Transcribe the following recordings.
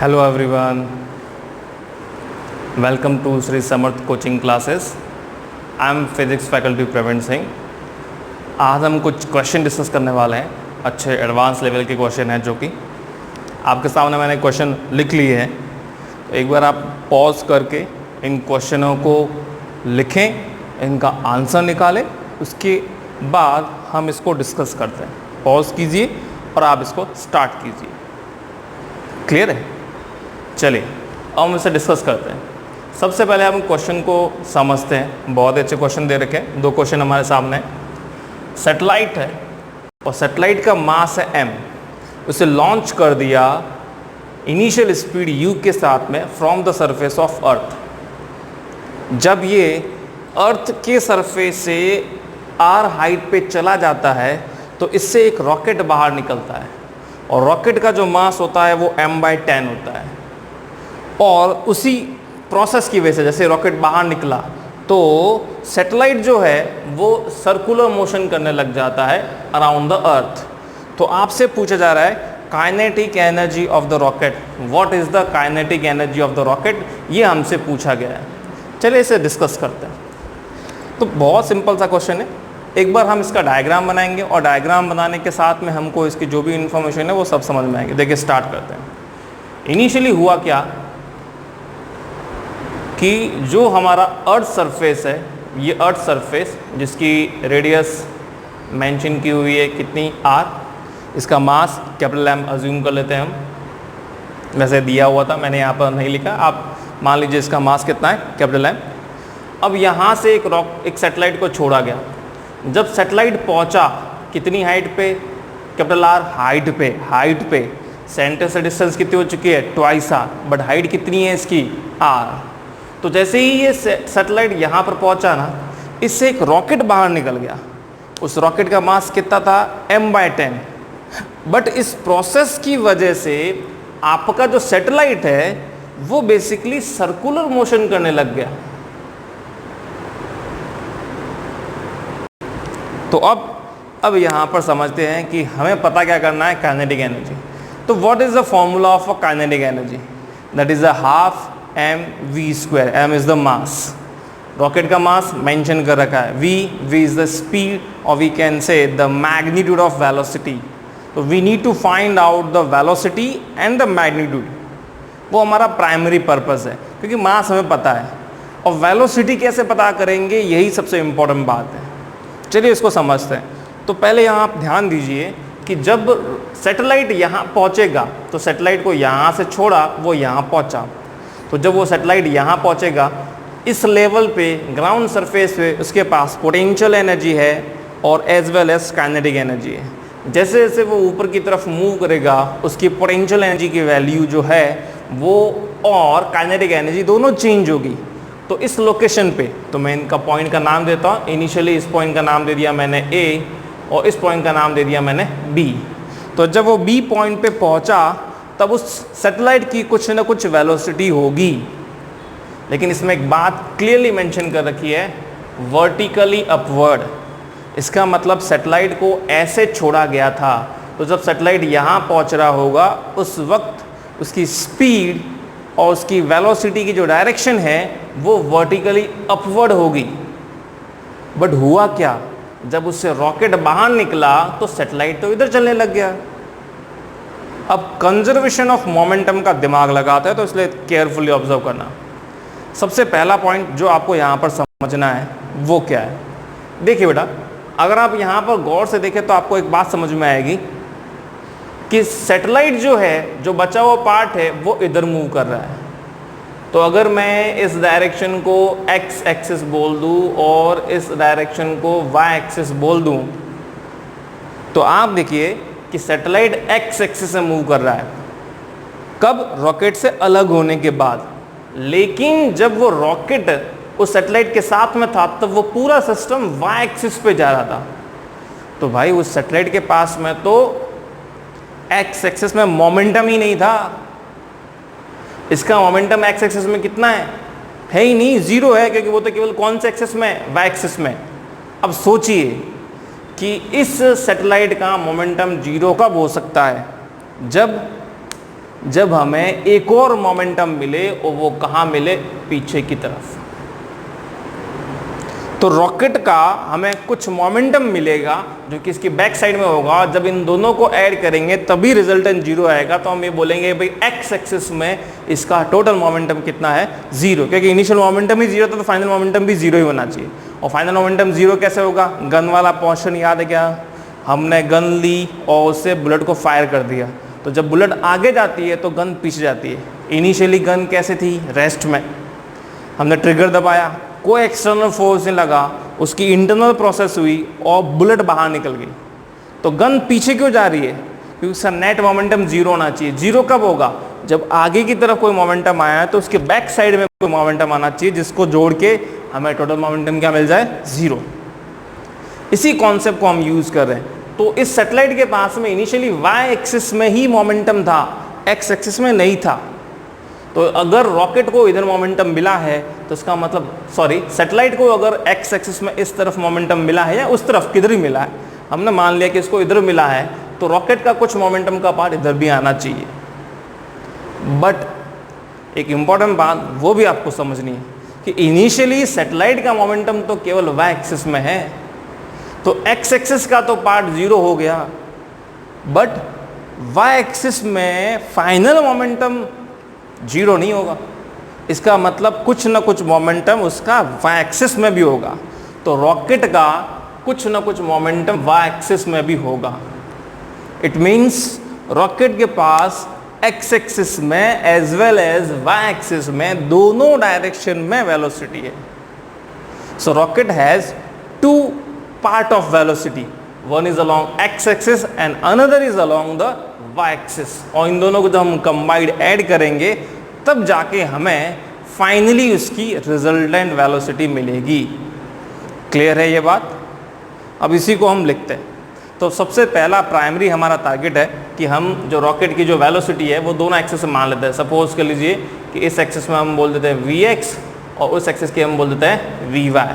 Hello everyone, welcome to Shri Samarth coaching classes. I am physics faculty Praveen Singh. आज हम कुछ question discuss करने वाले हैं, अच्छे एडवांस लेवल के क्वेश्चन हैं जो कि आपके सामने मैंने क्वेश्चन लिख लिए हैं। तो एक बार आप पॉज करके इन क्वेश्चनों को लिखें, इनका आंसर निकालें, उसके बाद हम इसको डिस्कस करते हैं। पॉज कीजिए और आप इसको स्टार्ट कीजिए। क्लियर है? चलिए अब हम इसे डिस्कस करते हैं। सबसे पहले हम क्वेश्चन को समझते हैं। बहुत अच्छे क्वेश्चन दे रखे हैं, दो क्वेश्चन हमारे सामने। सैटेलाइट है और सैटेलाइट का मास है m, उसे लॉन्च कर दिया इनिशियल स्पीड u के साथ में from the surface of earth. जब ये अर्थ के सरफेस से r हाइट पे चला जाता है तो इससे एक रॉकेट बाहर निकलता है और रॉकेट का जो मास होता है वो m/10 होता है। और उसी प्रोसेस की वजह से जैसे रॉकेट बाहर निकला तो सैटेलाइट जो है वो सर्कुलर मोशन करने लग जाता है अराउंड द अर्थ। तो आपसे पूछा जा रहा है kinetic energy of the rocket, what is the kinetic energy of the rocket, ये हमसे पूछा गया है। चलिए इसे डिस्कस करते हैं। तो बहुत सिंपल सा क्वेश्चन है। एक बार हम इसका डायग्राम बनाएंगे और डायग्राम बनाने के साथ में हमको इसकी जो भी इंफॉर्मेशन है वो सब समझ में आएगी। देखिए स्टार्ट करते हैं। इनिशियली हुआ क्या कि जो हमारा अर्थ सरफेस है, ये अर्थ सरफेस जिसकी रेडियस मेंशन की हुई है कितनी r, इसका मास कैपिटल M अज्यूम कर लेते हैं हम। वैसे दिया हुआ था, मैंने यहाँ पर नहीं लिखा, आप मान लीजिए इसका मास कितना है कैपिटल M। अब यहाँ से एक सैटेलाइट को छोड़ा गया। जब सैटेलाइट पहुँचा कितनी हाइट पे, कैपिटल R हाइट पे सेंटर से डिस्टेंस कितनी हो चुकी है, ट्वाइस r, बट हाइट कितनी है इसकी r। तो जैसे ही ये सैटेलाइट यहाँ पर पहुँचा ना, इससे एक रॉकेट बाहर निकल गया। उस रॉकेट का मास कितना था, m/10। बट इस प्रोसेस की वजह से आपका जो सैटेलाइट है वो बेसिकली सर्कुलर मोशन करने लग गया। तो अब यहाँ पर समझते हैं कि हमें पता क्या करना है, काइनेटिक एनर्जी। तो what is the formula of a kinetic energy? That is a half mv²। m is the mass, rocket का मास मेंशन कर रखा है। v इज द स्पीड और we can say the magnitude of velocity. तो we need to find out the velocity and the magnitude. वो हमारा primary purpose है क्योंकि मास हमें पता है, और वेलोसिटी कैसे पता करेंगे, यही सबसे इम्पोर्टेंट बात है। चलिए इसको समझते हैं। तो पहले यहाँ आप ध्यान दीजिए कि जब सैटेलाइट यहाँ पहुँचेगा तो सैटेलाइट को यहाँ से छोड़ा, वो यहाँ पहुँचा। तो जब वो सैटेलाइट यहाँ पहुँचेगा इस लेवल पे ग्राउंड सरफेस पे, उसके पास पोटेंशियल एनर्जी है और as well as kinetic energy है। जैसे जैसे वो ऊपर की तरफ मूव करेगा उसकी पोटेंशियल एनर्जी की वैल्यू जो है वो और काइनेटिक एनर्जी दोनों चेंज होगी। तो इस लोकेशन पे, तो मैं इनका पॉइंट का नाम देता हूँ। इनिशियली इस पॉइंट का नाम दे दिया मैंने A और इस पॉइंट का नाम दे दिया मैंने B। तो जब वो B पॉइंट पे पहुँचा तब उस सैटेलाइट की कुछ ना कुछ वेलोसिटी होगी। लेकिन इसमें एक बात क्लियरली मेंशन कर रखी है, वर्टिकली अपवर्ड। इसका मतलब सैटेलाइट को ऐसे छोड़ा गया था, तो जब सैटेलाइट यहाँ पहुँच रहा होगा उस वक्त उसकी स्पीड और उसकी वेलोसिटी की जो डायरेक्शन है वो वर्टिकली अपवर्ड होगी। बट हुआ क्या, जब उससे रॉकेट बाहर निकला तो सैटेलाइट तो इधर चलने लग गया। अब कंजर्वेशन ऑफ मोमेंटम का दिमाग लगाता है, तो इसलिए केयरफुली ऑब्जर्व करना। सबसे पहला पॉइंट जो आपको यहाँ पर समझना है वो क्या है, देखिए बेटा, अगर आप यहाँ पर गौर से देखें तो आपको एक बात समझ में आएगी कि सैटेलाइट जो है, जो बचा हुआ पार्ट है, वो इधर मूव कर रहा है। तो अगर मैं इस डायरेक्शन को x एक्सिस बोल दूँ और इस डायरेक्शन को y एक्सिस बोल दूँ, तो आप देखिए कि सैटेलाइट x एक्सिस से मूव कर रहा है। कब? रॉकेट से अलग होने के बाद। लेकिन जब वो रॉकेट उस सैटेलाइट के साथ में था तब वो पूरा सिस्टम y एक्सिस पे जा रहा था। तो भाई उस सैटेलाइट के पास में तो x एक्सिस में मोमेंटम ही नहीं था। इसका मोमेंटम x एक्सिस में कितना है ही नहीं, जीरो है, क्योंकि वो तो केवल कौन से एक्सिस में, y एक्सिस में। अब सोचिए कि इस सैटेलाइट का मोमेंटम जीरो कब हो सकता है, जब जब हमें एक और मोमेंटम मिले और वो कहाँ मिले, पीछे की तरफ। तो रॉकेट का हमें कुछ मोमेंटम मिलेगा जो कि इसकी बैक साइड में होगा। जब इन दोनों को ऐड करेंगे तभी रिजल्टेंट जीरो आएगा। तो हम ये बोलेंगे भाई एक्स एक्सिस में इसका टोटल मोमेंटम कितना है, जीरो, क्योंकि इनिशियल मोमेंटम ही जीरो था तो फाइनल मोमेंटम भी जीरो ही होना चाहिए। और फाइनल मोमेंटम जीरो कैसे होगा, गन वाला पोर्शन याद है क्या, हमने गन ली और उससे बुलेट को फायर कर दिया, तो जब बुलेट आगे जाती है तो गन पीछे जाती है। इनिशियली गन कैसे थी, रेस्ट में, हमने ट्रिगर दबाया, कोई एक्सटर्नल फोर्स नहीं लगा, उसकी इंटरनल प्रोसेस हुई और बुलेट बाहर निकल गई। तो गन पीछे क्यों जा रही है, क्योंकि उसका नेट मोमेंटम जीरो होना चाहिए। जीरो कब होगा, जब आगे की तरफ कोई मोमेंटम आया है तो उसके बैक साइड में कोई मोमेंटम आना चाहिए जिसको जोड़ के हमें टोटल मोमेंटम क्या मिल जाए, जीरो। इसी कॉन्सेप्ट को हम यूज कर रहे हैं। तो इस सैटेलाइट के पास में इनिशियली वाई एक्सिस में ही मोमेंटम था, एक्स एक्सिस में नहीं था। तो अगर रॉकेट को इधर मोमेंटम मिला है तो इसका मतलब, सॉरी, सैटेलाइट को अगर एक्स एक्सिस में इस तरफ मोमेंटम मिला है या उस तरफ किधर ही मिला है, हमने मान लिया कि इसको इधर मिला है, तो रॉकेट का कुछ मोमेंटम का पार्ट इधर भी आना चाहिए। बट एक इंपॉर्टेंट बात वो भी आपको समझनी है कि इनिशियली सैटेलाइट का मोमेंटम तो केवल वाई एक्सिस में है, तो एक्स एक्सिस का तो पार्ट जीरो हो गया, बट वाई एक्सिस में फाइनल मोमेंटम जीरो नहीं होगा। इसका मतलब कुछ ना कुछ मोमेंटम उसका वाई एक्सिस में भी होगा। तो रॉकेट का कुछ ना कुछ मोमेंटम वाई एक्सिस में भी होगा। इट मीन्स रॉकेट के पास एक्स एक्सिस में as well as Y axis में दोनों डायरेक्शन में वेलोसिटी है। So rocket has two part of velocity, one is along X axis and another is along the Y axis. और इन दोनों को जब हम कंबाइंड ऐड करेंगे तब जाके हमें फाइनली उसकी रिजल्टेंट वेलोसिटी मिलेगी। क्लियर है ये बात? अब इसी को हम लिखते हैं। तो सबसे पहला प्राइमरी हमारा टारगेट है कि हम जो रॉकेट की जो वेलोसिटी है वो दोनों एक्सिस में मान लेते हैं। सपोज कर लीजिए कि इस एक्सिस में हम बोल देते हैं Vx और उस एक्सिस के हम बोल देते हैं Vy।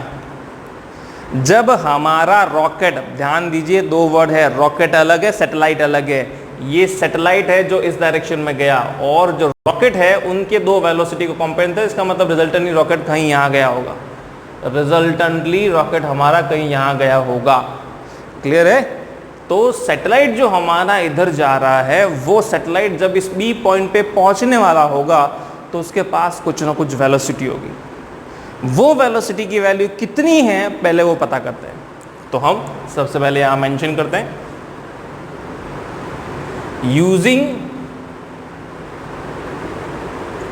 जब हमारा रॉकेट, ध्यान दीजिए दो वर्ड है, रॉकेट अलग है, सैटेलाइट अलग है। ये सैटेलाइट है जो इस डायरेक्शन में गया और जो रॉकेट है उनके दो वेलोसिटी को कंपेयर था। इसका मतलब रिजल्टेंटली रॉकेट कहीं यहाँ गया होगा, रिजल्टेंटली रॉकेट हमारा कहीं यहाँ गया होगा। क्लियर है? तो सैटेलाइट जो हमारा इधर जा रहा है वो सैटेलाइट जब इस बी पॉइंट पे पहुंचने वाला होगा तो उसके पास कुछ ना कुछ वेलोसिटी होगी। वो वेलोसिटी की वैल्यू कितनी है पहले वो पता करते हैं। तो हम सबसे पहले यहाँ मेंशन करते हैं, using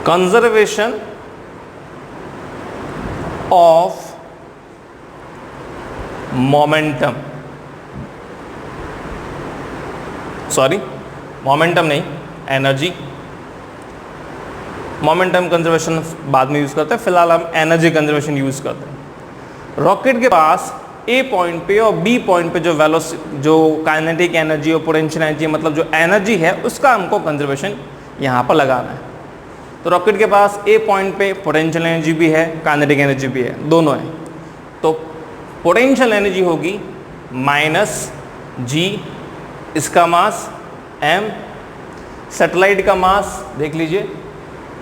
conservation of momentum, sorry momentum नहीं, एनर्जी। मोमेंटम कंजर्वेशन बाद में यूज करते हैं, फिलहाल हम एनर्जी कंजर्वेशन यूज करते हैं। रॉकेट के पास ए पॉइंट पे और बी पॉइंट पे जो काइनेटिक एनर्जी और पोटेंशियल एनर्जी, मतलब जो एनर्जी है उसका हमको कंजर्वेशन यहाँ पर लगाना है। तो रॉकेट के पास ए पॉइंट पे पोटेंशियल एनर्जी भी है, काइनेटिक एनर्जी भी है, दोनों है। तो पोटेंशियल एनर्जी होगी माइनस जी, इसका मास m, सैटेलाइट का मास देख लीजिए,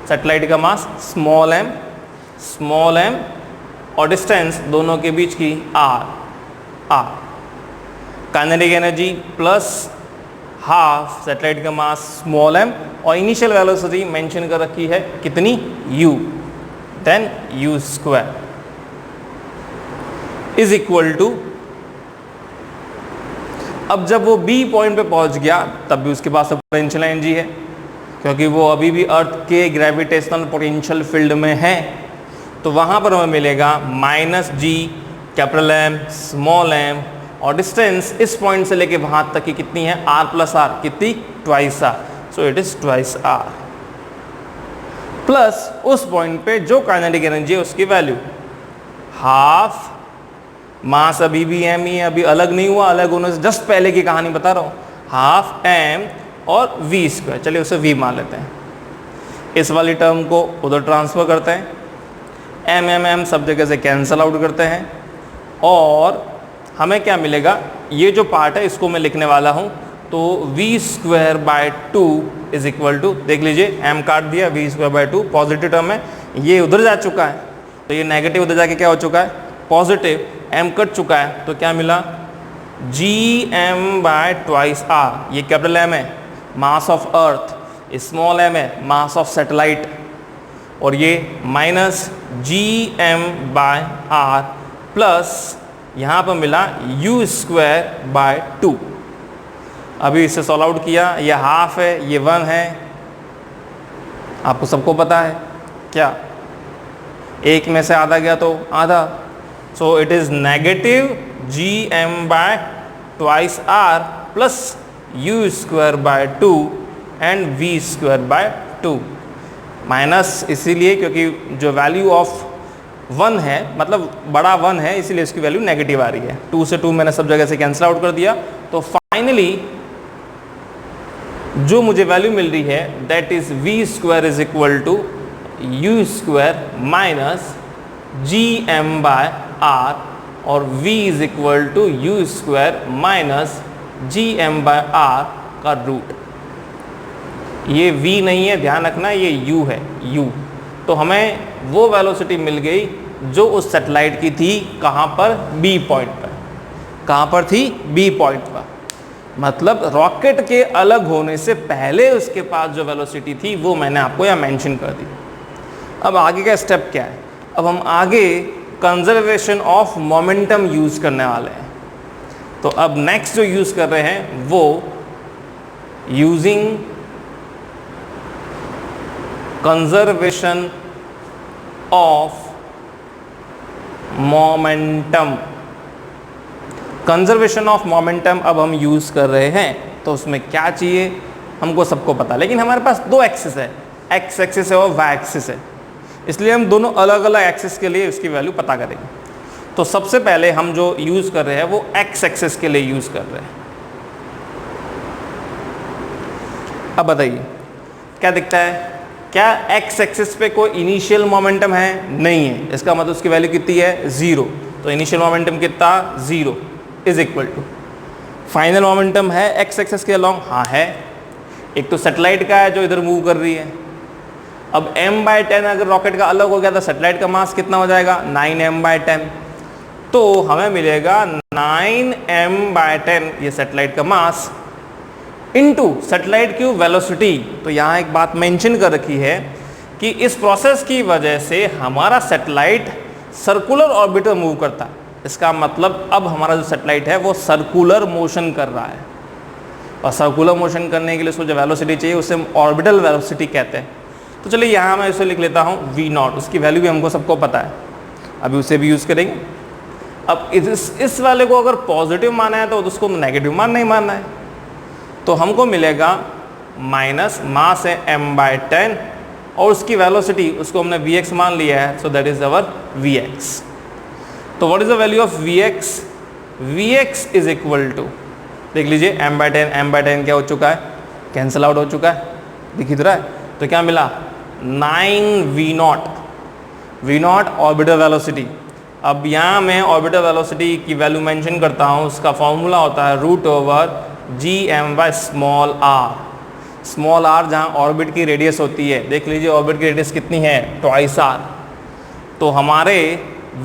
सैटेलाइट का मास स्मॉल m और डिस्टेंस दोनों के बीच की r। Kinetic energy plus half satellite का मास स्मॉल m और इनिशियल वेलोसिटी मेंशन कर रखी है कितनी, u, then u square is equal to, अब जब वो बी पॉइंट पे पहुंच गया तब भी उसके पास पोटेंशियल एनर्जी है क्योंकि वो अभी भी अर्थ के ग्रेविटेशनल पोटेंशियल फील्ड में है। तो वहाँ पर हमें मिलेगा minus G capital M small m और डिस्टेंस इस पॉइंट से लेके वहाँ तक की कितनी है, r प्लस r, कितनी, twice r। So it is twice r plus उस पॉइंट पे जो काइनेटिक एनर्जी है उसकी वैल्यू हाफ, मास अभी भी m ही है, अभी अलग नहीं हुआ, अलग होने से जस्ट पहले की कहानी बता रहा हूँ, हाफ m और v स्क्वायर, चलिए उसे v मान लेते हैं। इस वाली टर्म को उधर ट्रांसफर करते हैं, m सब जगह से कैंसल आउट करते हैं और हमें क्या मिलेगा, ये जो पार्ट है इसको मैं लिखने वाला हूँ। तो v²/2 इज इक्वल टू, देख लीजिए m काट दिया, v²/2 पॉजिटिव टर्म है, ये उधर जा चुका है, तो ये नेगेटिव उधर जाके क्या हो चुका है, पॉजिटिव, m कट चुका है, तो क्या मिला, gm/2r, ये कैपिटल M है mass of earth, small m है मास ऑफ सैटेलाइट, और ये माइनस gm/r प्लस यहाँ पर मिला u²/2। अभी इसे सॉल्व आउट किया, ये हाफ है, ये 1 है, आपको सबको पता है क्या, एक में से आधा गया तो आधा, so it is negative gm/2r plus u²/2 and v²/2। Minus इसीलिए क्योंकि जो वैल्यू ऑफ 1 है, मतलब बड़ा 1 है, इसीलिए इसकी वैल्यू नेगेटिव आ रही है। 2 से 2 मैंने सब जगह से कैंसिल आउट कर दिया, तो फाइनली जो मुझे वैल्यू मिल रही है that is v² is equal to u² minus gm/r, और v is equal to u² minus gm/r का रूट। ये v नहीं है, ध्यान रखना, ये u है, u। तो हमें वो वेलोसिटी मिल गई जो उस सैटेलाइट की थी, कहाँ पर, b पॉइंट पर। कहाँ पर थी, b पॉइंट पर, मतलब रॉकेट के अलग होने से पहले उसके पास जो वेलोसिटी थी वो मैंने आपको यहाँ मेंशन कर दी। अब आगे का स्टेप क्या है, अब हम आगे कंजर्वेशन ऑफ मोमेंटम यूज़ करने वाले हैं। तो अब नेक्स्ट जो यूज़ कर रहे हैं वो using conservation of momentum. Conservation of momentum अब हम यूज़ कर रहे हैं, तो उसमें क्या चाहिए हमको सबको पता, लेकिन हमारे पास दो एक्सिस है, एक्स एक्सिस है और वाई एक्सिस है, इसलिए हम दोनों अलग अलग एक्सिस के लिए इसकी वैल्यू पता करेंगे। तो सबसे पहले हम जो यूज़ कर रहे हैं वो एक्स एक्सिस के लिए यूज़ कर रहे हैं। अब बताइए क्या दिखता है, क्या एक्स एक्सिस पे कोई इनिशियल मोमेंटम है, नहीं है, इसका मतलब उसकी वैल्यू कितनी है, 0। तो इनिशियल मोमेंटम कितना, 0 is equal to final momentum है एक्स एक्सिस के अलोंग, हाँ है, एक तो सैटेलाइट का है जो इधर मूव कर रही है। अब m/10 अगर रॉकेट का अलग हो गया तो सैटेलाइट का मास कितना हो जाएगा, 9m/10, तो हमें मिलेगा 9m/10 ये सैटेलाइट का मास इनटू सैटेलाइट की वेलोसिटी। तो यहाँ एक बात मेंशन कर रखी है कि इस प्रोसेस की वजह से हमारा सैटेलाइट सर्कुलर ऑर्बिट में मूव करता है, इसका मतलब अब हमारा जो सैटेलाइट है वो सर्कुलर मोशन कर रहा है, और सर्कुलर मोशन करने के लिए उसको जो वेलोसिटी चाहिए उसे हम ऑर्बिटल वेलोसिटी कहते हैं। तो चलिए यहाँ मैं इसे लिख लेता हूँ v0, उसकी वैल्यू भी हमको सबको पता है, अभी उसे भी यूज़ करेंगे। अब इस वाले को अगर पॉजिटिव माना है तो उसको नेगेटिव मानना ही मानना है, तो हमको मिलेगा माइनस मास है m/10 और उसकी वेलोसिटी उसको हमने vx मान लिया है, so that is our vx। तो what is the value of vx, vx is equal to, देख लीजिए m/10 क्या हो चुका है, कैंसिल आउट हो चुका है, दिख ही तो रहा है, तो क्या मिला 9v0, v0 ऑर्बिटल वेलोसिटी। अब यहाँ मैं ऑर्बिटल वेलोसिटी की वैल्यू मेंशन करता हूँ, उसका फॉर्मूला होता है √gm/r। स्मॉल r जहाँ ऑर्बिट की रेडियस होती है, देख लीजिए ऑर्बिट की रेडियस कितनी है, 2r। तो हमारे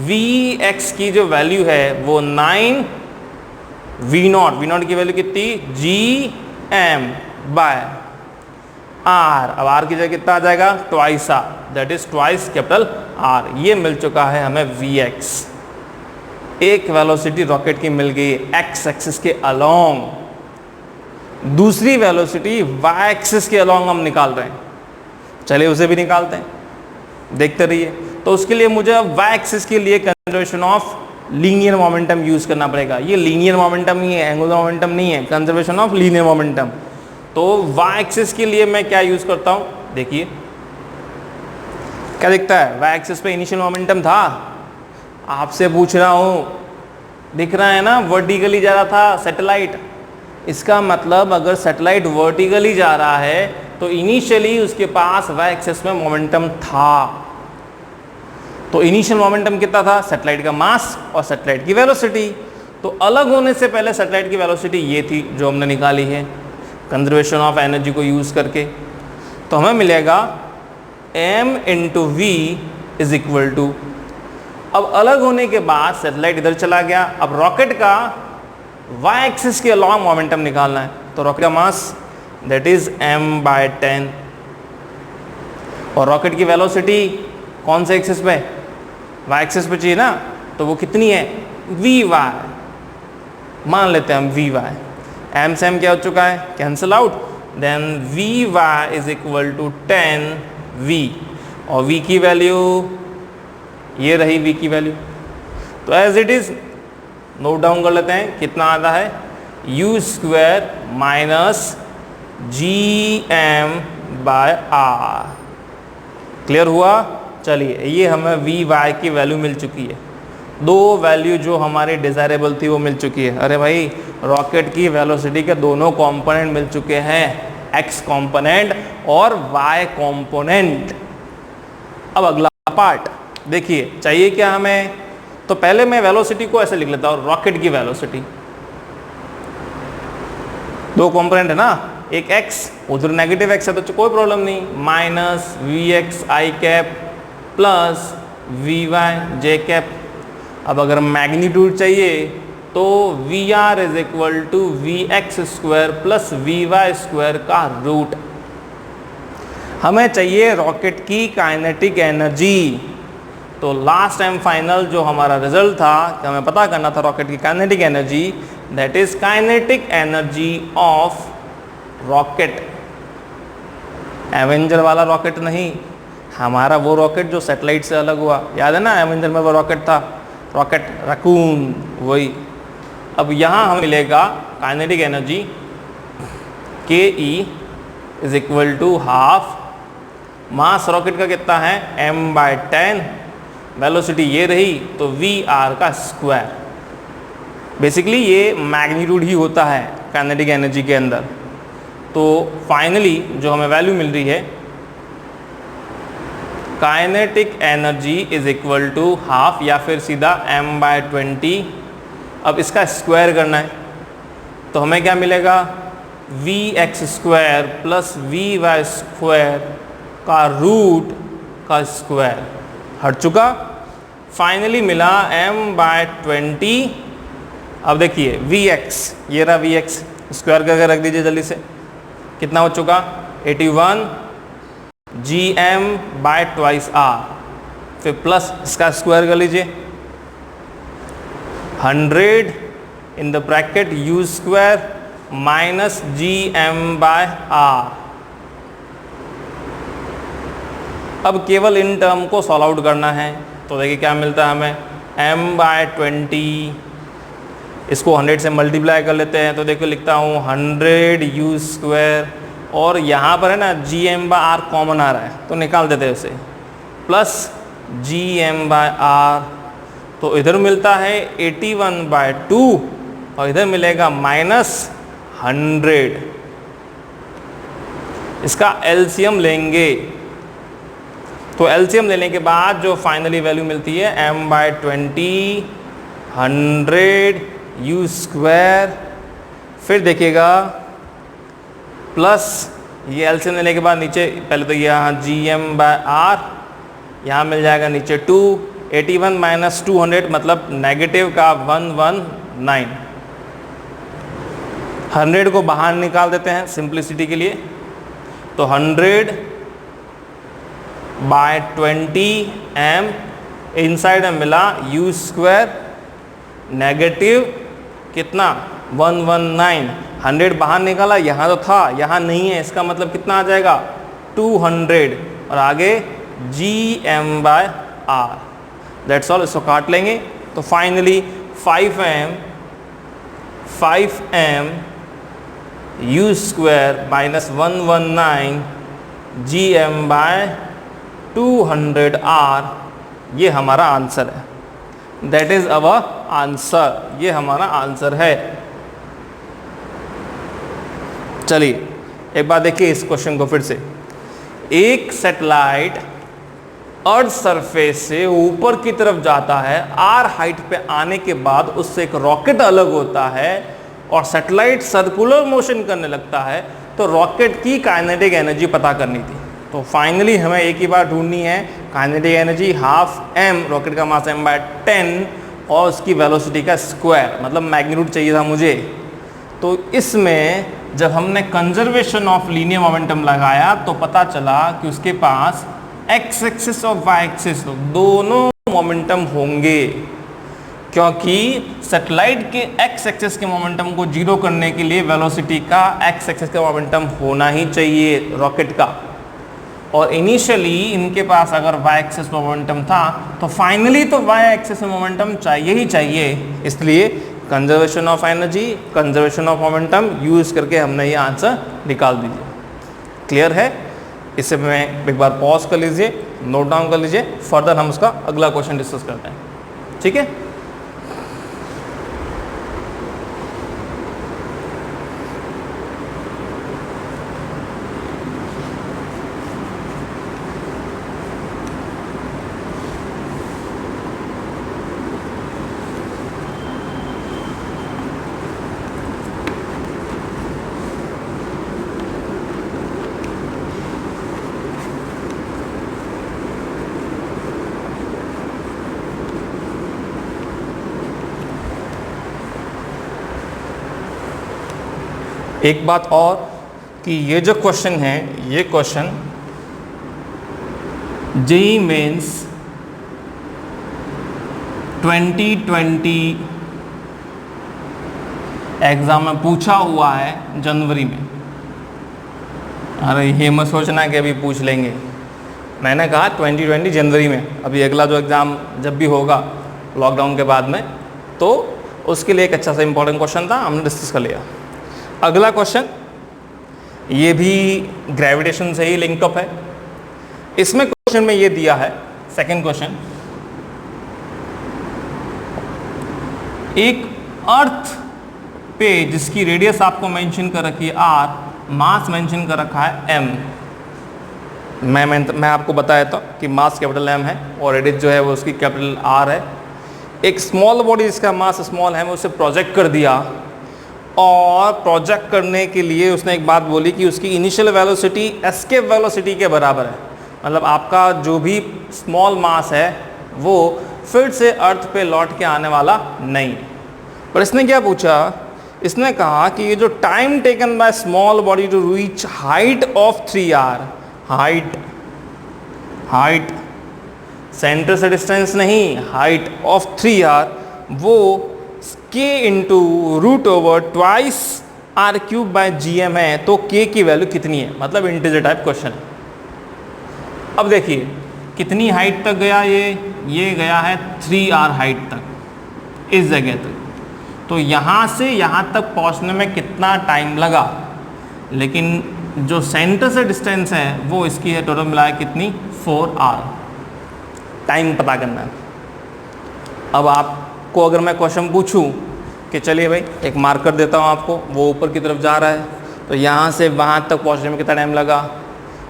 vx की जो वैल्यू है वो 9v0 की वैल्यू कितनी, gm/r। अब r की जगह कितना आ जाएगा, 2r, that is twice capital R। ये मिल चुका है हमें vx। एक वेलोसिटी रॉकेट की मिल गई x एक्सिस के अलोंग, दूसरी वेलोसिटी y एक्सिस के अलोंग हम निकाल रहे हैं, चलिए उसे भी निकालते हैं, देखते रहिए। तो उसके लिए मुझे y एक्सिस के लिए conservation of linear momentum use करना पड़ेगा। ये लीनियर मोमेंटम ही है, एंगुलर मोमेंटम नहीं है, कंजर्वेशन ऑफ लीनियर मोमेंटम। तो y एक्सिस के लिए मैं क्या यूज करता हूँ, देखिए क्या दिखता है, y एक्सिस पे इनिशियल मोमेंटम था, आपसे पूछ रहा हूँ, दिख रहा है ना, वर्टिकली जा रहा था सैटेलाइट। इसका मतलब अगर सैटेलाइट वर्टिकली जा रहा है तो इनिशियली उसके पास y एक्सिस में मोमेंटम था। तो इनिशियल मोमेंटम कितना था, सैटेलाइट का मास और सैटेलाइट की वेलोसिटी। तो अलग होने से पहले सैटेलाइट की वेलोसिटी ये थी जो हमने निकाली है कंजर्वेशन ऑफ एनर्जी को यूज़ करके। तो हमें मिलेगा m into V is equal to, अब अलग होने के बाद सैटेलाइट इधर चला गया, अब रॉकेट का y एक्सिस के अलॉन्ग मोमेंटम निकालना है। तो रॉकेट का मास दैट इज m/10 और रॉकेट की वेलोसिटी कौन से एक्सिस पे, y एक्सिस पे चाहिए ना, तो वो कितनी है vy, मान लेते हैं हम vy, m से m क्या हो चुका है cancel out, then vy is equal to 10v और v की वैल्यू ये रही v की वैल्यू। तो as it is note down कर लेते हैं कितना आता है u square minus gm/r। Clear हुआ? चलिए ये हमें vy की वैल्यू मिल चुकी है, दो वैल्यू जो हमारी डिज़ायरेबल थी वो मिल चुकी है। अरे भाई रॉकेट की वेलोसिटी के दोनों कंपोनेंट मिल चुके हैं, x कंपोनेंट और y कंपोनेंट। अब अगला पार्ट देखिए, चाहिए क्या हमें, तो पहले मैं वेलोसिटी को ऐसे लिख लेता हूँ, रॉकेट की वेलोसिटी, दो कंपोनेंट है ना, एक x उधर नेगेटिव x है तो कोई प्रॉब्लम नहीं, minus V X I cap plus V Y J cap. अब अगर मैग्नीट्यूड चाहिए तो V R is equal to V X square plus V Y square का रूट। हमें चाहिए रॉकेट की काइनेटिक एनर्जी। तो लास्ट टाइम फाइनल जो हमारा रिजल्ट था कि हमें पता करना था रॉकेट की kinetic energy, that is kinetic energy of rocket, Avenger वाला रॉकेट नहीं, हमारा वो रॉकेट जो सैटेलाइट से अलग हुआ, याद है ना एवेंजर में वो रॉकेट था, रॉकेट रकून, वही। अब यहाँ हमें मिलेगा काइनेटिक एनर्जी के E is equal to half, mass rocket का कितना है m/10, वेलोसिटी ये रही तो वी आर का स्क्वायर। बेसिकली ये मैग्नीट्यूड ही होता है काइनेटिक एनर्जी के अंदर। तो फाइनली जो हमें वैल्यू मिल रही है, kinetic energy is equal to half या फिर सीधा m/20। अब इसका स्क्वायर करना है तो हमें क्या मिलेगा, V X square plus V Y square का रूट का स्क्वायर, हट चुका। फाइनली मिला m/20। अब देखिए वी एक्स, ये रहा वी एक्स, स्क्वायर करके रख दीजिए जल्दी से, कितना हो चुका 81 gm/2r, फिर प्लस इसका स्क्वायर कर लीजिए 100 in the bracket u square minus gm/r। अब केवल इन टर्म को सॉल्व आउट करना है, तो देखिए क्या मिलता है हमें m/20, इसको 100 से मल्टीप्लाई कर लेते हैं तो देखो लिखता हूँ 100 u स्क्वायर, और यहाँ पर है ना gm/r कॉमन आ रहा है तो निकाल देते हैं उसे, प्लस gm/r, तो इधर मिलता है 81/2 और इधर मिलेगा -100। इसका एलसीएम लेंगे, तो एलसीएम लेने के बाद जो फाइनली वैल्यू मिलती है m/20 100 u स्क्वायर, फिर देखिएगा प्लस ये एलसीएम लेने के बाद नीचे पहले तो यहाँ gm/r, यहाँ मिल जाएगा नीचे 2, 81 माइनस 200 मतलब नेगेटिव का 119। 100 को बाहर निकाल देते हैं सिंप्लिसिटी के लिए, तो 100/20 m, इनसाइड में मिला u स्क्वायर नेगेटिव कितना 119, 100 बाहर निकाला, यहाँ तो था यहाँ नहीं है, इसका मतलब कितना आ जाएगा 200 और आगे gm/r, दैट्स ऑल। इसको काट लेंगे तो finally 5m u square minus 119 gm/200r, ये हमारा आंसर है, दैट इज अवर आंसर, ये हमारा आंसर है। चलिए एक बात देखिए इस क्वेश्चन को फिर से, एक सैटेलाइट अर्थ सरफेस से ऊपर की तरफ जाता है, आर हाइट पे आने के बाद उससे एक रॉकेट अलग होता है और सैटेलाइट सर्कुलर मोशन करने लगता है, तो रॉकेट की काइनेटिक एनर्जी पता करनी थी। तो फाइनली हमें एक ही बार ढूंढनी है kinetic energy, half m, rocket का मास m/10 और उसकी वेलोसिटी का स्क्वायर, मतलब मैग्नीट्यूड चाहिए था मुझे। तो इसमें जब हमने कंजर्वेशन ऑफ लीनियर मोमेंटम लगाया तो पता चला कि उसके पास x एक्सिस और y एक्सिस दोनों मोमेंटम होंगे, क्योंकि सैटेलाइट के x एक्सिस के मोमेंटम को जीरो करने के लिए वेलोसिटी का x एक्सिस का मोमेंटम होना ही चाहिए रॉकेट का, और इनिशियली इनके पास अगर y एक्सिस मोमेंटम था तो फाइनली तो y एक्सिस मोमेंटम चाहिए ही चाहिए। इसलिए conservation of energy, conservation of momentum use करके हमने ये आंसर निकाल दीजिए। क्लियर है? इसे में एक बार पॉज कर लीजिए, नोट डाउन कर लीजिए, फर्दर हम उसका अगला क्वेश्चन डिस्कस करते हैं। ठीक है? एक बात और कि ये जो क्वेश्चन है, ये क्वेश्चन जेईई मेंस 2020 एग्जाम में पूछा हुआ है जनवरी में। अरे ये मत सोचना कि अभी पूछ लेंगे, मैंने कहा 2020 जनवरी में। अभी अगला जो एग्ज़ाम जब भी होगा लॉकडाउन के बाद में, तो उसके लिए एक अच्छा सा इंपॉर्टेंट क्वेश्चन था, हमने डिस्कस कर लिया। अगला क्वेश्चन ये भी ग्रेविटेशन से ही लिंकअप है। इसमें क्वेश्चन में ये दिया है, सेकंड क्वेश्चन, एक अर्थ पे जिसकी रेडियस आपको मेंशन कर रखी है r, मास मेंशन कर रखा है m। मैं आपको बताया था कि मास कैपिटल M है और रेडियस जो है वो उसकी कैपिटल R है। एक स्मॉल बॉडी जिसका मास स्मॉल है, मैं उसे प्रोजेक्ट कर दिया, और प्रोजेक्ट करने के लिए उसने एक बात बोली कि उसकी इनिशियल वेलोसिटी एस्केप वेलोसिटी के बराबर है। मतलब आपका जो भी स्मॉल मास है वो फिर से अर्थ पे लौट के आने वाला नहीं। पर इसने क्या पूछा, इसने कहा कि ये जो time taken by small body to reach height of 3r, height centre से डिस्टेंस नहीं, हाइट ऑफ 3r, वो k into root over twice r cube by gm है। तो k की वैल्यू कितनी है, मतलब इंटीजर टाइप क्वेश्चन। अब देखिए कितनी हाइट तक गया, ये गया है 3r हाइट तक, इस जगह तक। तो यहाँ से यहाँ तक पहुँचने में कितना टाइम लगा, लेकिन जो सेंटर से डिस्टेंस है वो इसकी है टोटल मिलाए कितनी, 4r। टाइम पता करना है। अब आपको अगर मैं क्वेश्चन पूछूं कि चलिए भाई एक मार्कर देता हूं आपको, वो ऊपर की तरफ जा रहा है, तो यहाँ से वहाँ तक पहुँचने में कितना टाइम लगा,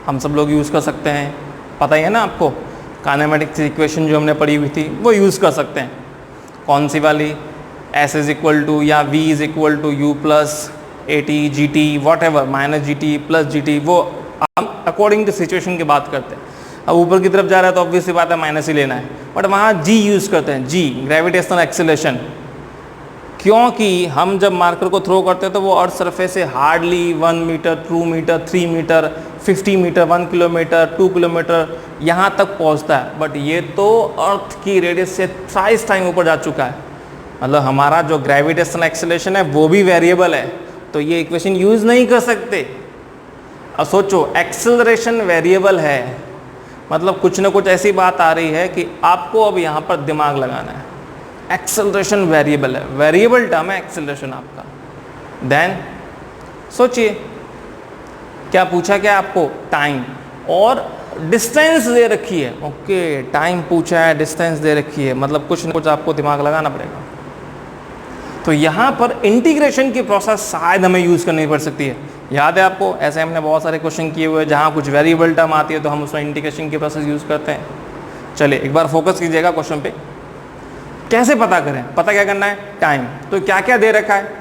हम सब लोग यूज़ कर सकते हैं। पता ही है ना आपको, काइनेमेटिक्स इक्वेशन जो हमने पढ़ी हुई थी वो यूज़ कर सकते हैं। कौन सी वाली, S इज इक्वल टू या V is equal to U plus AT GT whatever minus GT plus GT, वो हम अकॉर्डिंग टू सिचुएशन की बात करते हैं। अब ऊपर की तरफ जा रहा है तो ऑब्वियसली बात है माइनस ही लेना है, बट वहाँ G यूज़ करते हैं, G ग्रेविटेशनल एक्सेलरेशन, क्योंकि हम जब मार्कर को थ्रो करते हैं तो वो अर्थ सरफेस से hardly 1 metre, 2 metre, 3 metre, 50 metre, 1 kilometre, 2 kilometre यहाँ तक पहुँचता है। बट ये तो अर्थ की रेडियस से थ्राइस टाइम ऊपर जा चुका है। मतलब हमारा जो ग्रेविटेशनल एक्सेलरेशन है वो भी वेरिएबल है, तो ये इक्वेशन यूज़ नहीं कर सकते। अब सोचो एक्सेलरेशन वेरिएबल है, मतलब कुछ ना कुछ ऐसी बात आ रही है कि आपको अब यहाँ पर दिमाग लगाना है। एक्सेलरेशन वेरिएबल है, वेरिएबल टर्म है एक्सेलरेशन आपका। देन सोचिए क्या पूछा, क्या आपको टाइम और डिस्टेंस दे रखी है। ओके, टाइम पूछा है, डिस्टेंस दे रखी है, मतलब कुछ ना कुछ आपको दिमाग लगाना पड़ेगा। तो यहाँ पर इंटीग्रेशन की प्रोसेस शायद हमें यूज़ करनी पड़ सकती है। याद है आपको, ऐसे हमने बहुत सारे क्वेश्चन किए हुए हैं जहाँ कुछ वेरिएबल टर्म आती है तो हम उसमें इंटीग्रेशन की प्रोसेस यूज़ करते हैं। चलिए एक बार फोकस कीजिएगा क्वेश्चन पे। कैसे पता करें? पता क्या करना है? टाइम। तो क्या क्या दे रखा है?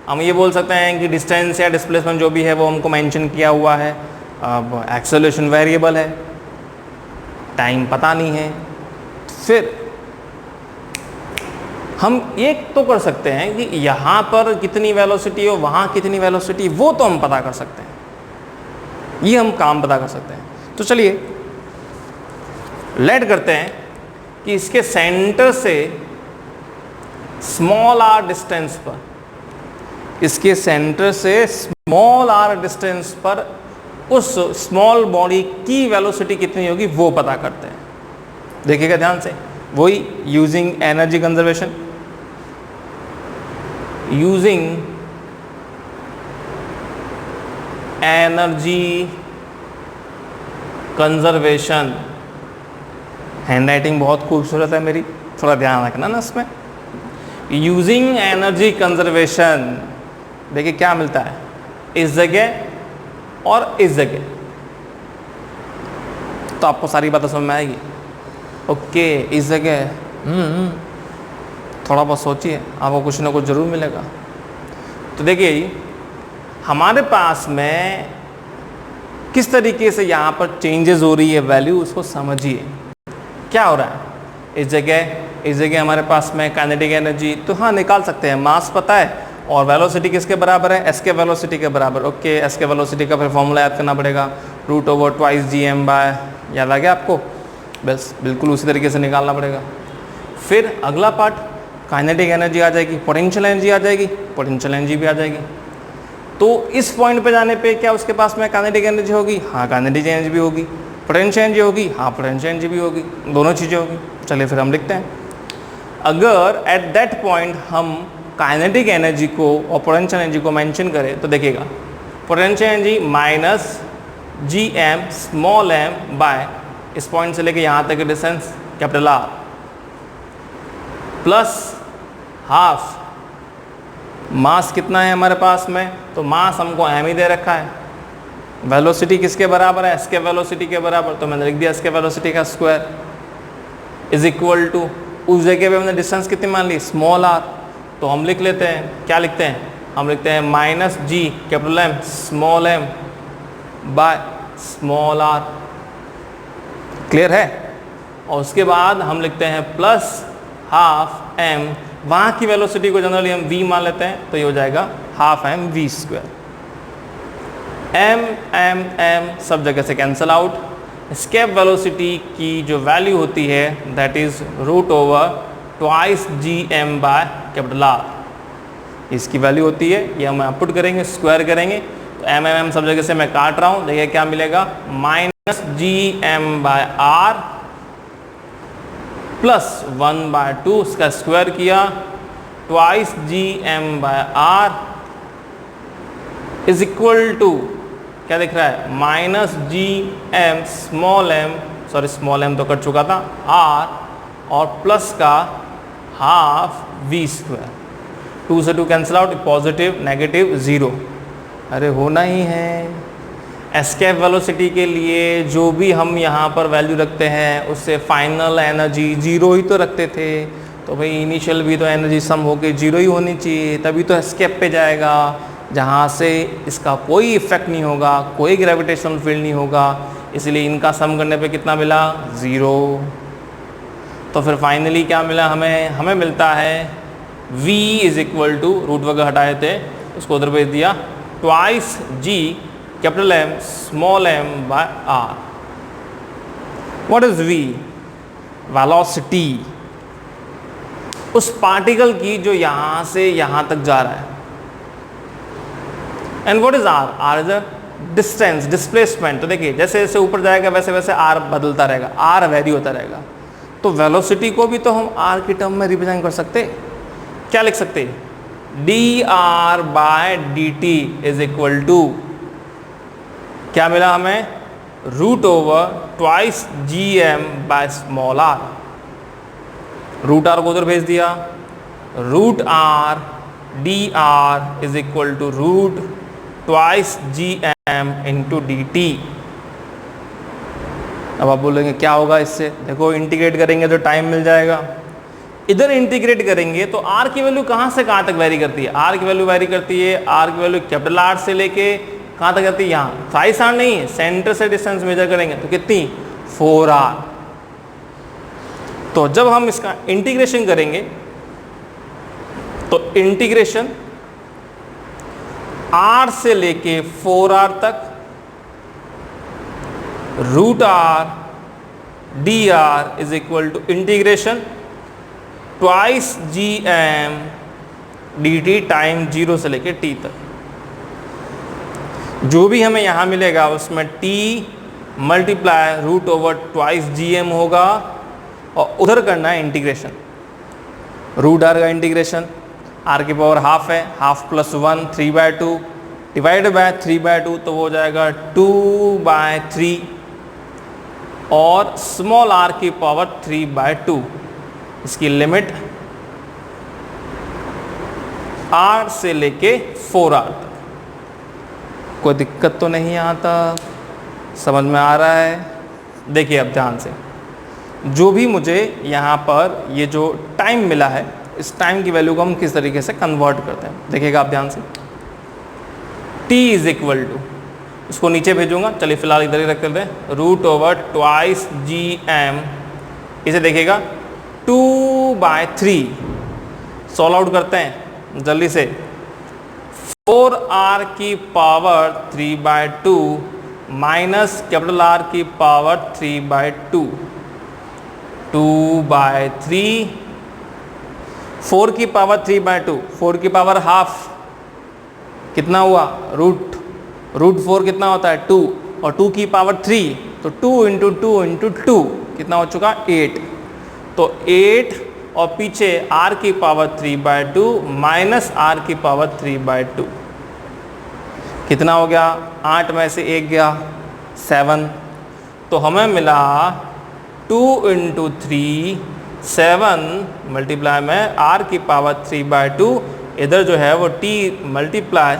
हम ये बोल सकते हैं कि डिस्टेंस या डिस्प्लेसमेंट जो भी है वो हमको मेंशन किया हुआ है। अब एक्सेलरेशन वेरिएबल है, टाइम पता नहीं है। फिर हम एक तो कर सकते हैं कि यहाँ पर कितनी वेलोसिटी हो, वहाँ कितनी वेलोसिटी, वो तो हम पता कर सकते हैं, ये हम काम पता कर सकते हैं। तो चलिए लेट करते हैं कि इसके सेंटर से स्मॉल आर डिस्टेंस पर, इसके सेंटर से स्मॉल आर डिस्टेंस पर उस स्मॉल बॉडी की वेलोसिटी कितनी होगी वो पता करते हैं। देखिएगा ध्यान से, वही using energy conservation, using energy conservation. Hand writing बहुत खूबसूरत है मेरी, थोड़ा ध्यान रखना ना इसमें। यूजिंग एनर्जी कंजर्वेशन, देखिए क्या मिलता है इस जगह और इस जगह, तो आपको सारी बातें समझ में आएगी। ओके, इस जगह थोड़ा बहुत सोचिए, आपको कुछ ना कुछ ज़रूर मिलेगा। तो देखिए हमारे पास में किस तरीके से यहाँ पर चेंजेस हो रही है वैल्यू, उसको समझिए क्या हो रहा है। इस जगह हमारे पास में काइनेटिक एनर्जी, तो हाँ निकाल सकते हैं, मास पता है और वेलोसिटी किसके बराबर है? एस के वेलोसिटी के बराबर। ओके, एस के वेलोसिटी का फिर फॉर्मूला याद करना पड़ेगा, √/2 बाय, याद आ गया आपको? बस बिल्कुल उसी तरीके से निकालना पड़ेगा। फिर अगला पार्ट, काइनेटिक एनर्जी आ जाएगी, पोटेंशियल एनर्जी आ जाएगी, पोटेंशियल एनर्जी भी आ जाएगी। तो इस पॉइंट पे जाने पे क्या उसके पास में काइनेटिक एनर्जी होगी? हाँ काइनेटिक एनर्जी भी होगी। पोटेंशियल एनर्जी होगी? हाँ पोटेंशियल एनर्जी भी होगी, दोनों चीज़ें होगी। चलिए फिर हम लिखते हैं, अगर एट दैट पॉइंट हम काइनेटिक एनर्जी को और पोटेंशियल एनर्जी को मेंशन करें तो देखिएगा, potential energy minus GM small m by इस पॉइंट से लेके यहाँ तक की distance capital R plus half mass कितना है हमारे पास में, तो मास हमको m ही दे रखा है। वेलोसिटी किसके बराबर है? s के वेलोसिटी के बराबर, तो मैंने लिख दिया s के वेलोसिटी का स्क्वायर इज इक्वल टू, उस जगह पे हमने डिस्टेंस कितनी मान ली? स्मॉल r, तो हम लिख लेते हैं, क्या लिखते हैं? हम लिखते हैं minus G capital M small m bye small r। Clear है? और उसके बाद हम लिखते हैं प्लस हाफ m, वहाँ की वेलोसिटी को जनरली हम v मान लेते हैं, तो ये हो जाएगा हाफ m v²। m सब जगह से कैंसल आउट। स्केप वेलोसिटी की जो वैल्यू होती है that is √/2 GM by capital R, इसकी वैल्यू होती है, ये हम पुट करेंगे, स्क्वायर करेंगे, तो m सब जगह से मैं काट रहा हूँ। देखिए क्या मिलेगा, minus GM bye R plus 1/2, इसका स्क्वायर किया, 2 GM bye R is equal to, क्या दिख रहा है? Minus GM small m, sorry small m तो कट चुका था, R और प्लस का हाफ v²। 2 से 2 कैंसिल आउट, पॉजिटिव नेगेटिव 0। अरे होना ही है। एस्केप वेलोसिटी के लिए जो भी हम यहाँ पर वैल्यू रखते हैं उससे फाइनल एनर्जी 0 ही तो रखते थे, तो भाई इनिशियल भी तो एनर्जी सम होकर 0 ही होनी चाहिए, तभी तो एस्केप पे जाएगा, जहाँ से इसका कोई इफेक्ट नहीं होगा, कोई ग्रेविटेशनल फील्ड नहीं होगा, इसलिए इनका सम करने पे कितना मिला? 0। तो फिर फाइनली क्या मिला हमें मिलता है v is equal to, root वगैरह हटाए थे उसको उधर भेज दिया, 2 G capital M small m by R। What is v? Velocity उस पार्टिकल की जो यहाँ से यहाँ तक जा रहा है। And what is R? R is a distance, displacement. तो देखिए जैसे जैसे ऊपर जाएगा वैसे वैसे R बदलता रहेगा, R वेरी होता रहेगा। तो वेलोसिटी को भी तो हम R की टर्म में रिप्रेजेंट कर सकते, क्या लिख सकते? dr by dt is equal to, क्या मिला हमें? √/2 GM by small r। √r को उधर भेज दिया, √r dr is equal to √2 GM into dt। अब आप बोलेंगे क्या होगा इससे, देखो इंटीग्रेट करेंगे तो टाइम मिल जाएगा, इधर इंटीग्रेट करेंगे तो r की वैल्यू कहाँ से कहाँ तक वेरी करती है, r की वैल्यू वेरी करती है, r की वैल्यू कैपिटल R से लेके कहाँ तक करती है, यहाँ साइज r नहीं है, सेंटर से डिस्टेंस मेजर करेंगे तो कितनी 4r। तो जब हम इसका इंटीग्रेशन करेंगे तो इंटीग्रेशन r से लेके 4r तक root r dr is equal to integration twice gm dt time 0 से लेके t तक। जो भी हमें यहाँ मिलेगा उसमें t multiply root over twice gm होगा और उधर करना है इंटीग्रेशन, रूट r का इंटीग्रेशन, r की पावर हाफ है, हाफ प्लस 1 3/2 डिवाइड बाय 3/2 तो वो हो जाएगा 2/3 और स्मॉल r की पावर 3/2। इसकी लिमिट r से लेके 4r तक। कोई दिक्कत तो नहीं आता, समझ में आ रहा है? देखिए अब ध्यान से, जो भी मुझे यहाँ पर ये जो टाइम मिला है इस टाइम की वैल्यू को हम किस तरीके से कन्वर्ट करते हैं देखिएगा आप ध्यान से। t इज इक्वल टू, इसको नीचे भेजूंगा, चलिए फिलहाल इधर ही रख देते हैं, रूट ओवर ट्वाइस gm, इसे देखिएगा 2/3 सॉल्व आउट करते हैं जल्दी से, 4r की पावर 3/2 माइनस कैपिटल R की पावर 3/2, 2/3, 4 की पावर 3/2, 4 की पावर हाफ कितना हुआ, रूट 4 कितना होता है 2 और 2 की पावर 3 तो 2 इंटू 2 इंटू 2 कितना हो चुका 8, तो 8 और पीछे r की पावर 3/2 माइनस r की पावर 3/2 कितना हो गया, 8 में से 1 गया 7, तो हमें मिला 2 इंटू 3 7 मल्टीप्लाई में r की पावर 3/2, इधर जो है वो t multiply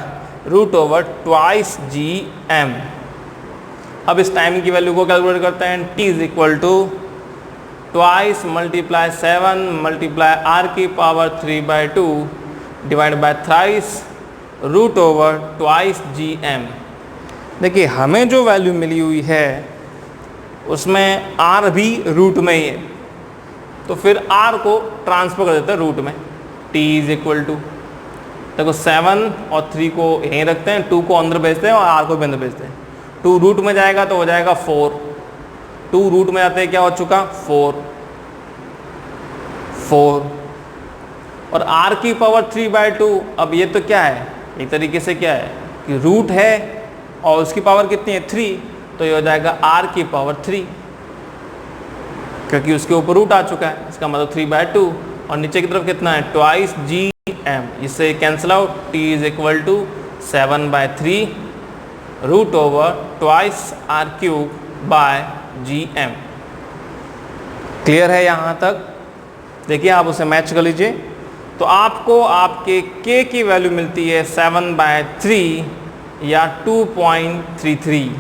root over twice gm। अब इस टाइम की वैल्यू को कैलकुलेट करते हैं, t is equal to twice multiply 7 multiply r की power 3/2 divide by thrice root over twice gm। देखिए हमें जो वैल्यू मिली हुई है उसमें r भी रूट में ही है, तो फिर r को ट्रांसफर कर देते हैं रूट में, t इज इक्वल टू, देखो 7 और 3 को यहीं रखते हैं, 2 को अंदर भेजते हैं और r को भी अंदर भेजते हैं, 2 रूट में जाएगा तो हो जाएगा 4, 2 रूट में जाते हैं क्या हो चुका 4 और r की पावर 3/2। अब ये तो क्या है, एक तरीके से क्या है कि रूट है और उसकी पावर कितनी है 3, तो ये हो जाएगा r की पावर 3 क्योंकि उसके ऊपर रूट आ चुका है, इसका मतलब 3/2 और नीचे की तरफ कितना है ट्वाइस gm, इससे cancel out, t is equal to 7/3 root over twice r³ by gm। Clear है यहाँ तक? देखिए आप उसे मैच कर लीजिए, तो आपको आपके k की वैल्यू मिलती है 7/3 या 2.33,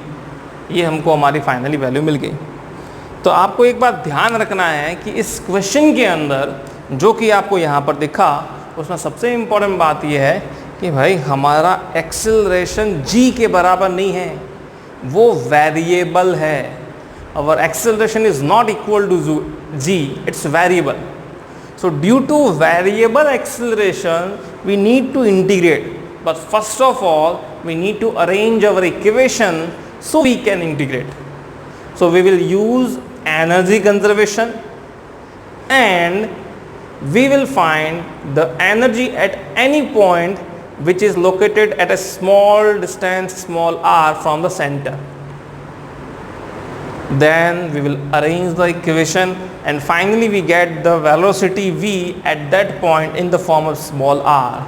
ये हमको हमारी फाइनली वैल्यू मिल गई। तो आपको एक बात ध्यान रखना है कि इस क्वेश्चन के अंदर जो कि आपको यहाँ पर दिखा उसमें सबसे इम्पोर्टेंट बात यह है कि भाई हमारा एक्सेलरेशन g के बराबर नहीं है, वो वेरिएबल है। Our acceleration is not equal to g, it's variable. So due to variable acceleration, we need to integrate. But first of all, we need to arrange our equation so we can integrate. So we will use energy conservation and we will find the energy at any point which is located at a small distance, small r from the center. Then we will arrange the equation and finally we get the velocity v at that point in the form of small r,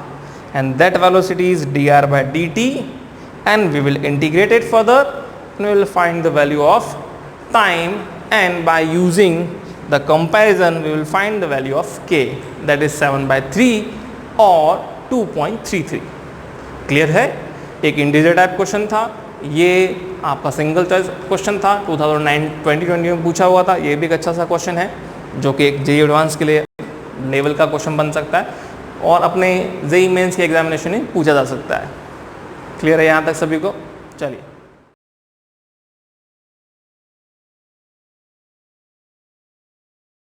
and that velocity is dr by dt, and we will integrate it further and we will find the value of time, and by using the comparison we will find the value of k, that is 7/3 or 2.33. Clear है? एक integer type question था ये आपका single choice question था, 2020 में पूछा हुआ था। ये भी एक अच्छा सा क्वेश्चन है जो कि एक जेईई एडवांस के लिए लेवल का क्वेश्चन बन सकता है और अपने जेईई मेंस के एग्जामिनेशन में पूछा जा सकता है। क्लियर है यहाँ तक सभी को? चलिए।